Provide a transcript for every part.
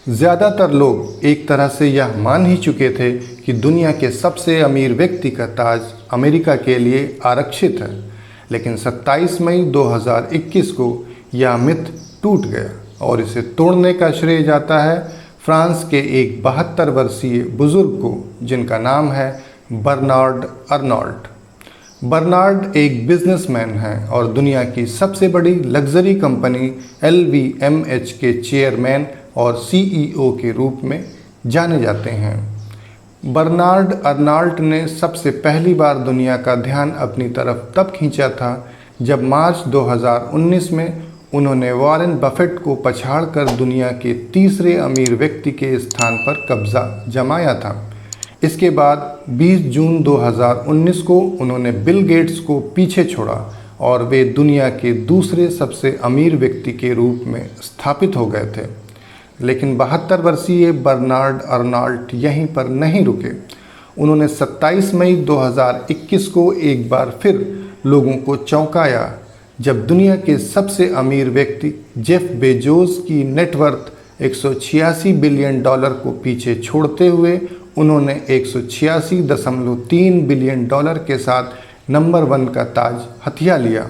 ज़्यादातर लोग एक तरह से यह मान ही चुके थे कि दुनिया के सबसे अमीर व्यक्ति का ताज अमेरिका के लिए आरक्षित है, लेकिन 27 मई 2021 को यह मिथ टूट गया और इसे तोड़ने का श्रेय जाता है फ्रांस के एक 72 वर्षीय बुजुर्ग को, जिनका नाम है बर्नार्ड अर्नॉल्ट। बर्नार्ड एक बिजनेसमैन हैं और दुनिया की सबसे बड़ी लग्जरी कंपनी LVMH के चेयरमैन और CEO के रूप में जाने जाते हैं। बर्नार्ड अर्नॉल्ट ने सबसे पहली बार दुनिया का ध्यान अपनी तरफ तब खींचा था जब मार्च 2019 में उन्होंने वॉरेन बफेट को पछाड़कर दुनिया के तीसरे अमीर व्यक्ति के स्थान पर कब्जा जमाया था। इसके बाद 20 जून 2019 को उन्होंने बिल गेट्स को पीछे छोड़ा और वे दुनिया के दूसरे सबसे अमीर व्यक्ति के रूप में स्थापित हो गए थे। लेकिन 72 वर्षीय बर्नार्ड अर्नॉल्ट यहीं पर नहीं रुके। उन्होंने 27 मई 2021 को एक बार फिर लोगों को चौंकाया जब दुनिया के सबसे अमीर व्यक्ति जेफ बेजोस की नेटवर्थ 186 बिलियन डॉलर को पीछे छोड़ते हुए उन्होंने 186.3 बिलियन डॉलर के साथ नंबर 1 का ताज हथिया लिया।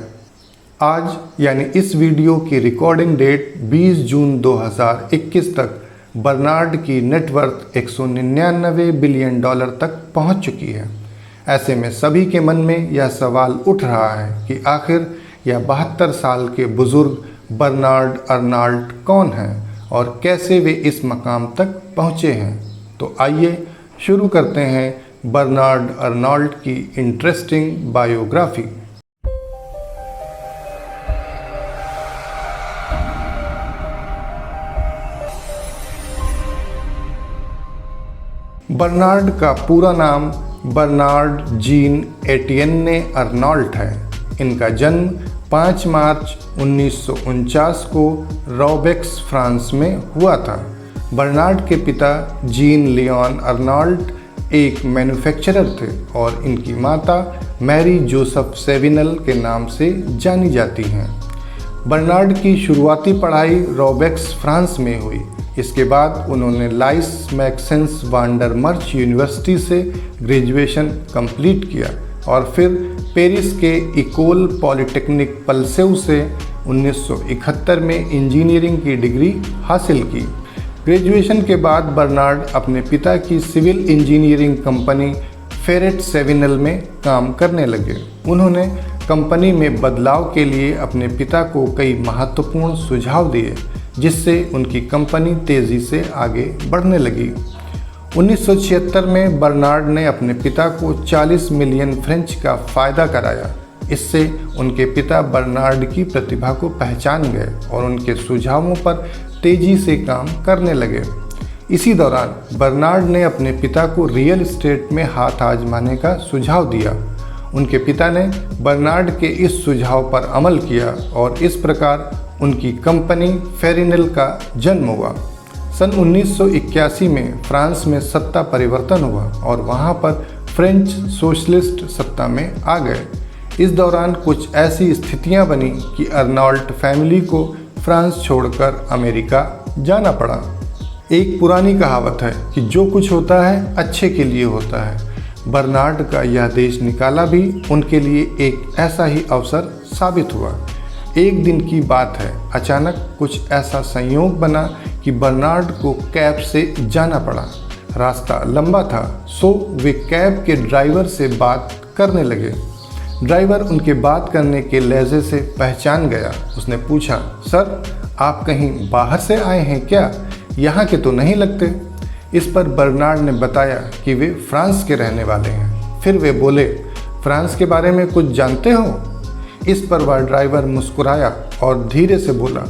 आज यानी इस वीडियो की रिकॉर्डिंग डेट 20 जून 2021 तक बर्नार्ड की नेटवर्थ 199 बिलियन डॉलर तक पहुंच चुकी है। ऐसे में सभी के मन में यह सवाल उठ रहा है कि आखिर यह 72 साल के बुजुर्ग बर्नार्ड अर्नॉल्ट कौन हैं और कैसे वे इस मकाम तक पहुँचे हैं। तो आइए शुरू करते हैं बर्नार्ड अर्नॉल्ट की इंटरेस्टिंग बायोग्राफी। बर्नार्ड का पूरा नाम बर्नार्ड जीन एटियन्ने अर्नॉल्ट है। इनका जन्म 5 मार्च 1949 को रॉबेक्स, फ्रांस में हुआ था। बर्नार्ड के पिता जीन लियोन अर्नॉल्ट एक मैन्युफैक्चरर थे और इनकी माता मैरी जोसेफ सेविनल के नाम से जानी जाती हैं। बर्नार्ड की शुरुआती पढ़ाई रॉबेक्स, फ्रांस में हुई। इसके बाद उन्होंने लाइस मैक्सेंस वांडर मर्च यूनिवर्सिटी से ग्रेजुएशन कंप्लीट किया और फिर पेरिस के इकोल पॉलिटेक्निक पल्सेउ से 1971 में इंजीनियरिंग की डिग्री हासिल की। ग्रेजुएशन के बाद बर्नार्ड अपने पिता की सिविल इंजीनियरिंग कंपनी फेरेट सेविनल में काम करने लगे। उन्होंने कंपनी में बदलाव के लिए अपने पिता को कई महत्वपूर्ण सुझाव दिए, जिससे उनकी कंपनी तेज़ी से आगे बढ़ने लगी। 1976 में बर्नार्ड ने अपने पिता को 40 मिलियन फ्रेंच का फ़ायदा कराया। इससे उनके पिता बर्नार्ड की प्रतिभा को पहचान गए और उनके सुझावों पर तेज़ी से काम करने लगे। इसी दौरान बर्नार्ड ने अपने पिता को रियल एस्टेट में हाथ आजमाने का सुझाव दिया। उनके पिता ने बर्नार्ड के इस सुझाव पर अमल किया और इस प्रकार उनकी कंपनी फेरिनल का जन्म हुआ। सन 1981 में फ्रांस में सत्ता परिवर्तन हुआ और वहां पर फ्रेंच सोशलिस्ट सत्ता में आ गए। इस दौरान कुछ ऐसी स्थितियां बनी कि अर्नॉल्ट फैमिली को फ्रांस छोड़कर अमेरिका जाना पड़ा। एक पुरानी कहावत है कि जो कुछ होता है अच्छे के लिए होता है। बर्नार्ड का यह देश निकाला भी उनके लिए एक ऐसा ही अवसर साबित हुआ। एक दिन की बात है, अचानक कुछ ऐसा संयोग बना कि बर्नार्ड को कैब से जाना पड़ा। रास्ता लंबा था, सो वे कैब के ड्राइवर से बात करने लगे। ड्राइवर उनके बात करने के लहजे से पहचान गया। उसने पूछा, सर आप कहीं बाहर से आए हैं क्या? यहाँ के तो नहीं लगते। इस पर बर्नार्ड ने बताया कि वे फ्रांस के रहने वाले हैं। फिर वे बोले, फ्रांस के बारे में कुछ जानते हो? इस पर वह ड्राइवर मुस्कुराया और धीरे से बोला,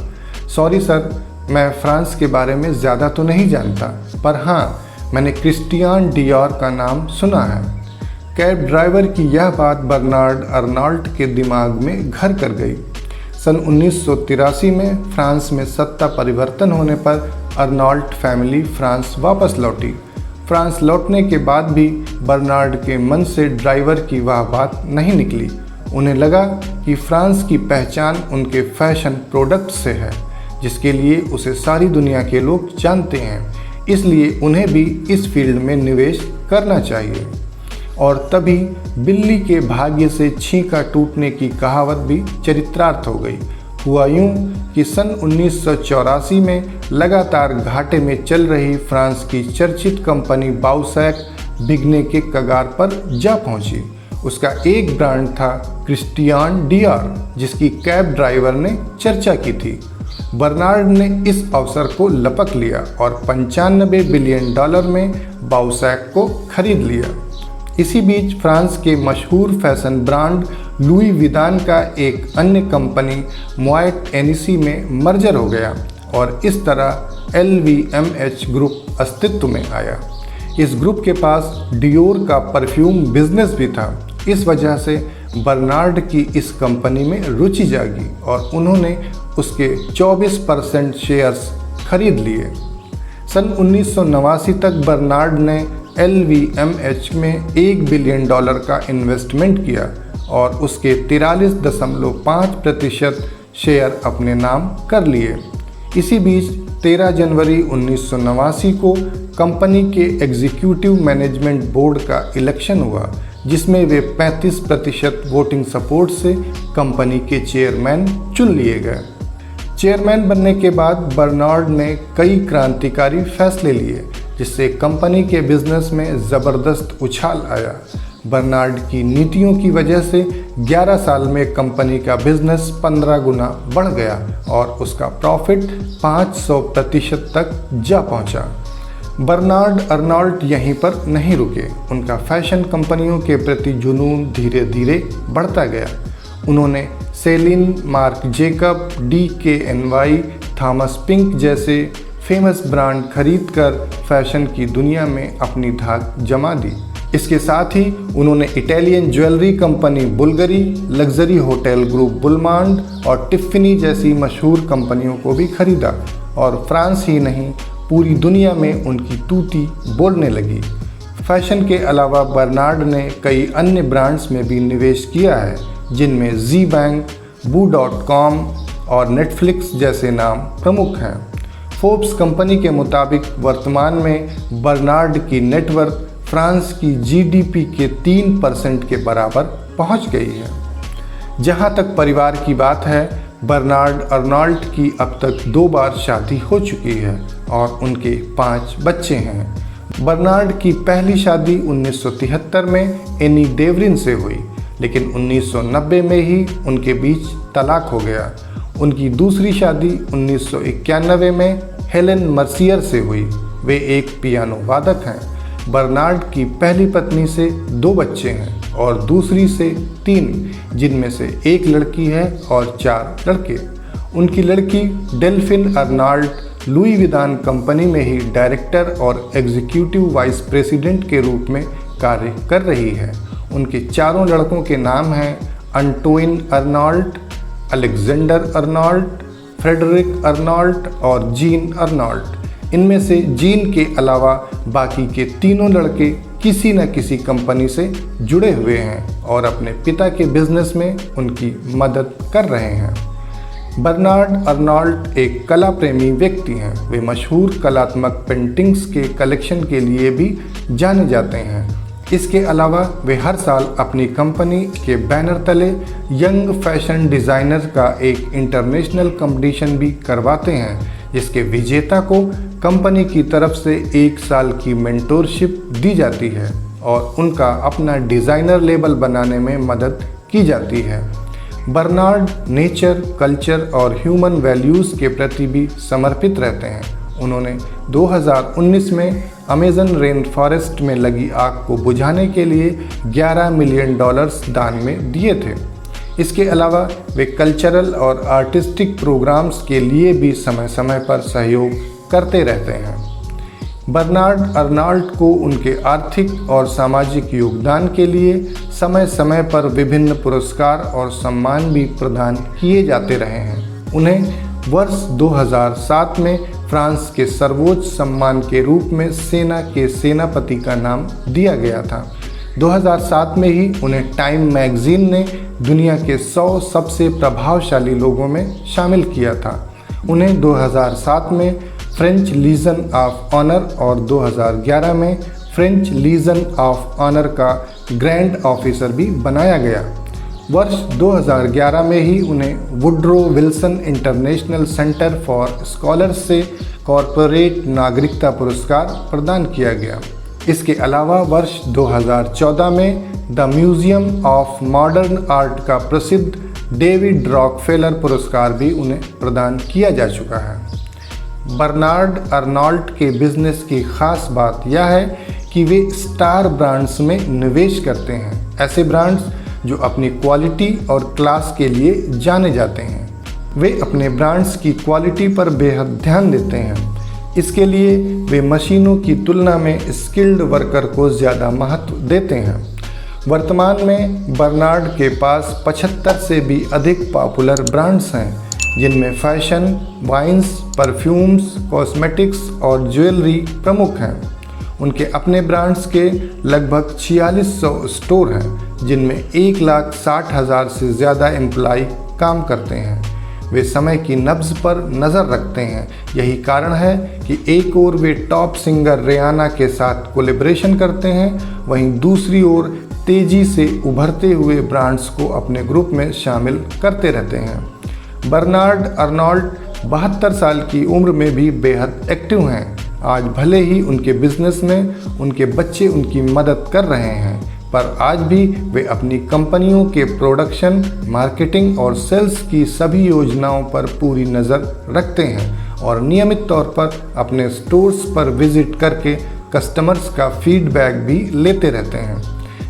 सॉरी सर, मैं फ्रांस के बारे में ज़्यादा तो नहीं जानता, पर हाँ मैंने क्रिस्टियान डियोर का नाम सुना है। कैब ड्राइवर की यह बात बर्नार्ड अर्नॉल्ट के दिमाग में घर कर गई। सन 1983 में फ्रांस में सत्ता परिवर्तन होने पर अर्नॉल्ट फैमिली फ्रांस वापस लौटी। फ्रांस लौटने के बाद भी बर्नार्ड के मन से ड्राइवर की वह बात नहीं निकली। उन्हें लगा कि फ्रांस की पहचान उनके फैशन प्रोडक्ट से है, जिसके लिए उसे सारी दुनिया के लोग जानते हैं, इसलिए उन्हें भी इस फील्ड में निवेश करना चाहिए। और तभी बिल्ली के भाग्य से छींका टूटने की कहावत भी चरितार्थ हो गई। हुआ यूं कि सन 1984 में लगातार घाटे में चल रही फ्रांस की चर्चित कंपनी बाउसैक बिकने के कगार पर जा पहुंची। उसका एक ब्रांड था क्रिस्टियान डियोर, जिसकी कैब ड्राइवर ने चर्चा की थी। बर्नार्ड ने इस अवसर को लपक लिया और $95 बिलियन में बाउसैक को खरीद लिया। इसी बीच फ्रांस के मशहूर फैशन ब्रांड लुई विदान का एक अन्य कंपनी मोएट एनिसी में मर्जर हो गया और इस तरह LVMH ग्रुप अस्तित्व में आया। इस ग्रुप के पास डियोर का परफ्यूम बिजनेस भी था। इस वजह से बर्नार्ड की इस कंपनी में रुचि जागी और उन्होंने उसके 24% शेयर्स खरीद लिए। सन 1989 तक बर्नार्ड ने LVMH में $1 बिलियन का इन्वेस्टमेंट किया और उसके 43.5% शेयर अपने नाम कर लिए। इसी बीच 13 जनवरी 1989 को कंपनी के एग्जीक्यूटिव मैनेजमेंट बोर्ड का इलेक्शन हुआ, जिसमें वे 35% वोटिंग सपोर्ट से कंपनी के चेयरमैन चुन लिए गए। चेयरमैन बनने के बाद बर्नार्ड ने कई क्रांतिकारी फैसले लिए, जिससे कंपनी के बिजनेस में ज़बरदस्त उछाल आया। बर्नार्ड की नीतियों की वजह से 11 साल में कंपनी का बिजनेस 15 गुना बढ़ गया और उसका प्रॉफिट 500% तक जा पहुंचा। बर्नार्ड अर्नॉल्ट यहीं पर नहीं रुके। उनका फैशन कंपनियों के प्रति जुनून धीरे धीरे बढ़ता गया। उन्होंने Celine, Mark Jacob, DKNY, Thomas Pink जैसे फेमस ब्रांड खरीदकर फैशन की दुनिया में अपनी धाक जमा दी। इसके साथ ही उन्होंने Italian jewellery company Bulgari, luxury hotel group Belmond और टिफ़नी जैसी मशहूर कंपनियों को भी खरीदा और फ्रांस ही नहीं पूरी दुनिया में उनकी तूती बोलने लगी। फैशन के अलावा बर्नार्ड ने कई अन्य ब्रांड्स में भी निवेश किया है, जिनमें जी बैंक, boo.com और नेटफ्लिक्स जैसे नाम प्रमुख हैं। फोर्ब्स कंपनी के मुताबिक वर्तमान में बर्नार्ड की नेटवर्थ फ्रांस की GDP के 3% के बराबर पहुंच गई है। जहां तक परिवार की बात है, बर्नार्ड अर्नॉल्ट की अब तक 2 बार शादी हो चुकी है और उनके 5 बच्चे हैं। बर्नार्ड की पहली शादी 1973 में एनी डेवरिन से हुई, लेकिन 1990 में ही उनके बीच तलाक हो गया। उनकी दूसरी शादी 1991 में हेलेन मर्सियर से हुई। वे एक पियानो वादक हैं। बर्नार्ड की पहली पत्नी से 2 बच्चे हैं और दूसरी से 3, जिनमें से 1 लड़की है और 4 लड़के। उनकी लड़की डेल्फिन अर्नॉल्ट लुई विदान कंपनी में ही डायरेक्टर और एग्जीक्यूटिव वाइस प्रेसिडेंट के रूप में कार्य कर रही है। उनके 4 लड़कों के नाम हैं Antoine Arnault, Alexandre Arnault, Frederic Arnault और जीन अर्नॉल्ट। इनमें से जीन के अलावा बाकी के 3 लड़के किसी न किसी कंपनी से जुड़े हुए हैं और अपने पिता के बिजनेस में उनकी मदद कर रहे हैं। बर्नार्ड अर्नॉल्ट एक कला प्रेमी व्यक्ति हैं। वे मशहूर कलात्मक पेंटिंग्स के कलेक्शन के लिए भी जाने जाते हैं। इसके अलावा वे हर साल अपनी कंपनी के बैनर तले यंग फैशन डिज़ाइनर का एक इंटरनेशनल कंपटीशन भी करवाते हैं, जिसके विजेता को कंपनी की तरफ से 1 साल की मेंटोरशिप दी जाती है और उनका अपना डिज़ाइनर लेबल बनाने में मदद की जाती है। बर्नार्ड नेचर, कल्चर और ह्यूमन वैल्यूज़ के प्रति भी समर्पित रहते हैं। उन्होंने 2019 में अमेज़न रेन फॉरेस्ट में लगी आग को बुझाने के लिए $11 मिलियन दान में दिए थे। इसके अलावा वे कल्चरल और आर्टिस्टिक प्रोग्राम्स के लिए भी समय समय पर सहयोग करते रहते हैं। बर्नार्ड अर्नॉल्ट को उनके आर्थिक और सामाजिक योगदान के लिए समय समय पर विभिन्न पुरस्कार और सम्मान भी प्रदान किए जाते रहे हैं। उन्हें वर्ष 2007 में फ्रांस के सर्वोच्च सम्मान के रूप में सेना के सेनापति का नाम दिया गया था। 2007 में ही उन्हें टाइम मैगजीन ने दुनिया के 100 सबसे प्रभावशाली लोगों में शामिल किया था। उन्हें 2007 में फ्रेंच लीजन ऑफ ऑनर और 2011 में फ्रेंच लीजन ऑफ ऑनर का ग्रैंड ऑफिसर भी बनाया गया। वर्ष 2011 में ही उन्हें Woodrow Wilson international centre for scholars से कॉरपोरेट नागरिकता पुरस्कार प्रदान किया गया। इसके अलावा वर्ष 2014 में the museum of modern art का प्रसिद्ध डेविड रॉकफेलर पुरस्कार भी उन्हें प्रदान किया जा चुका है। बर्नार्ड अर्नॉल्ट के बिजनेस की खास बात यह है कि वे स्टार ब्रांड्स में निवेश करते हैं, ऐसे ब्रांड्स जो अपनी क्वालिटी और क्लास के लिए जाने जाते हैं। वे अपने ब्रांड्स की क्वालिटी पर बेहद ध्यान देते हैं। इसके लिए वे मशीनों की तुलना में स्किल्ड वर्कर को ज़्यादा महत्व देते हैं। वर्तमान में बर्नार्ड के पास 75 से भी अधिक पॉपुलर ब्रांड्स हैं, जिनमें फैशन, वाइन्स, परफ्यूम्स, कॉस्मेटिक्स और ज्वेलरी प्रमुख हैं। उनके अपने ब्रांड्स के लगभग 4600 स्टोर हैं, जिनमें 1,60,000 से ज़्यादा एम्प्लॉय काम करते हैं। वे समय की नब्ज़ पर नज़र रखते हैं। यही कारण है कि एक ओर वे टॉप सिंगर रियाना के साथ कोलैबोरेशन करते हैं, वहीं दूसरी ओर तेज़ी से उभरते हुए ब्रांड्स को अपने ग्रुप में शामिल करते रहते हैं। बर्नार्ड अर्नॉल्ट 72 साल की उम्र में भी बेहद एक्टिव हैं। आज भले ही उनके बिजनेस में उनके बच्चे उनकी मदद कर रहे हैं, पर आज भी वे अपनी कंपनियों के प्रोडक्शन, मार्केटिंग और सेल्स की सभी योजनाओं पर पूरी नज़र रखते हैं और नियमित तौर पर अपने स्टोर्स पर विजिट करके कस्टमर्स का फीडबैक भी लेते रहते हैं।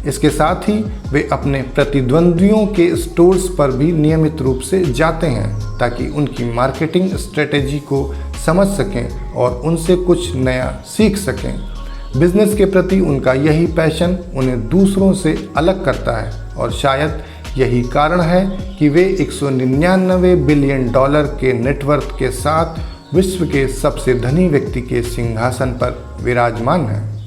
इसके साथ ही वे अपने प्रतिद्वंद्वियों के स्टोर्स पर भी नियमित रूप से जाते हैं, ताकि उनकी मार्केटिंग स्ट्रेटेजी को समझ सकें और उनसे कुछ नया सीख सकें। बिजनेस के प्रति उनका यही पैशन उन्हें दूसरों से अलग करता है और शायद यही कारण है कि वे 199 बिलियन डॉलर के नेटवर्थ के साथ विश्व के सबसे धनी व्यक्ति के सिंहासन पर विराजमान हैं।